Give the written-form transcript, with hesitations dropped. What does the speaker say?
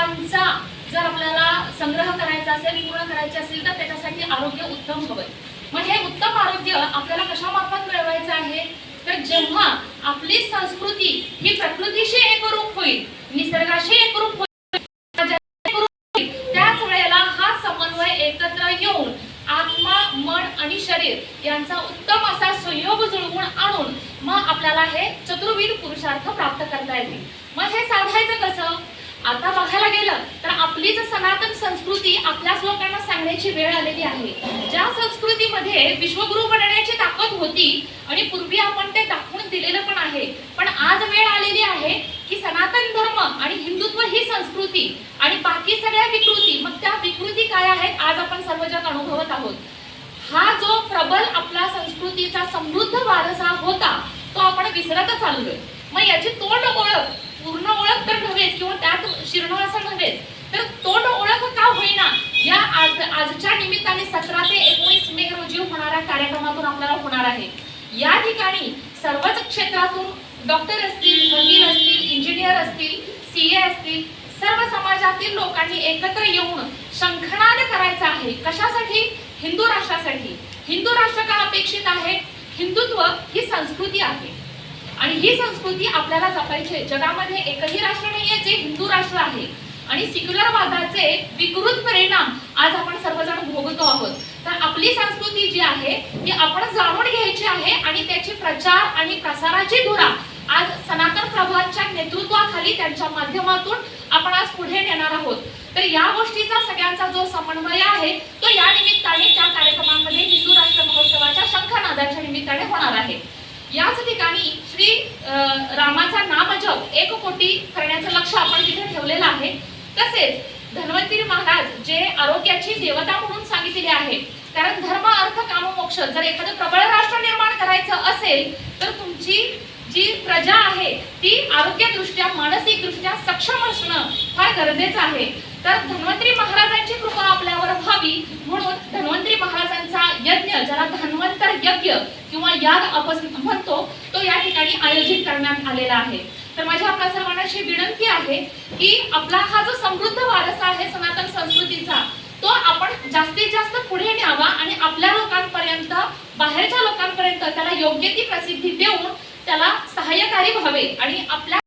घटकांचा जर आपल्याला संग्रह करायचा असेल, पूर्ण करायचे असेल तर त्याच्यासाठी आरोग्य उत्तम हवंय। मग हे उत्तम आरोग्य आपल्याला कशामार्फत मिळवायचं आहे? तर जेव्हा आपली संस्कृती ही प्रकृतीशी एकरूप होईल, निसर्गाशी एकरूप होईल, त्याच वेळेला हा समन्वय एकत्र येऊन आत्मा, मन आणि शरीर यांचा उत्तम असा संयोग जुळवून आणून मग आपल्याला हे चतुर्विध पुरुषार्थ प्राप्त करता येतील। मग हे साधायचं कसं? आता बघायला गेलं तर आपलीच सनातन संस्कृती आपल्याच लोकांना सांगण्याची वेळ आलेली आहे। ज्या संस्कृतीमध्ये विश्वगुरु बनण्याची ताकद होती आणि पूर्वी आपण ते दाखवून दिलेलं पण आहे, पण आज वेळ आलेली आहे की सनातन धर्म आणि हिंदुत्व ही संस्कृती आणि बाकी सगळ्या विकृती, मग त्या विकृती काय आहेत आज आपण सर्वजण अनुभवत आहोत। हा जो प्रबल आपला संस्कृतीचा समृद्ध वारसा होता तो आपण विसरत चाललोय। मग याची तोंड ओळख, पूर्ण ओळख तर नव्हेच किंवा त्यात शिरणं असं नव्हेच, तर तोंड ओळख का होईना या आजच्या निमित्ताने 17 ते 19 मे रोजी होणाऱ्या कार्यक्रमातून आपल्याला होणार आहे। या ठिकाणी सर्वच क्षेत्रातून डॉक्टर असतील, वकील असतील, इंजिनियर असतील, सीए असतील, सर्व समाजातील लोकांनी एकत्र येऊन शंखनाद करायचा आहे। कशासाठी? हिंदू राष्ट्रासाठी। हिंदू राष्ट्र का अपेक्षित आहे? हिंदुत्व ही संस्कृती आहे आणि ही संस्कृती आपल्याला जपायची आहे। जगामध्ये एकही राष्ट्र नाहीये जे हिंदू राष्ट्र आहे आणि सेक्युलरवादाचे विकृत परिणाम आज आपण सर्वजण भोगतो आहोत। तर आपली संस्कृती जी आहे ती आपण जाणून घ्यायची आहे आणि त्याची प्रचार आणि प्रसाराची धुरा आज सनातन प्रभाच्या नेतृत्वाखाली त्यांच्या माध्यमातून आपण आज पुढे नेणार आहोत। तर या गोष्टीचा सगळ्यांचा जो समन्वय आहे तो या निमित्ताने त्या कार्यक्रमामध्ये हिंदू राष्ट्र महोत्सवाच्या शंखनादाच्या निमित्ताने होणार आहे। याच ठिकाणी श्री रामाचा नामजप 1 कोटी करण्याचं लक्ष्य आपण तिथे ठेवलेलं आहे। तसेच धन्वंतरी महाराज जे आरोग्याची देवता म्हणून सांगितलेले आहे, कारण धर्म, अर्थ, काम, मोक्ष जर एखादं प्रबळ राष्ट्र निर्माण करायचं असेल तर तुमची जी प्रजा आहे ती आरोग्यदृष्ट्या, मानसिकदृष्ट्या सक्षम असणं फार गरजेचं आहे। तर धन्वंतरी महाराजांची कृपा आपल्यावर व्हावी म्हणून धन्वंतरी महाराजांचा यज्ञ, ज्याला धन्वंतर यज्ञ किंवा याग आपण म्हणतो, तो या ठिकाणी आयोजित करण्यात आलेला आहे। तर माझी आपल्या सर्वांना अशी विनंती आहे की आपला हा जो समृद्ध वारसा आहे सनातन संस्कृतीचा, तो आपण जास्तीत जास्त पुढे न्यावा आणि आपल्या लोकांपर्यंत, बाहेरच्या लोकांपर्यंत त्याला योग्य ती प्रसिद्धी देऊन त्याला सहाय्यकारी व्हावे आणि आपल्या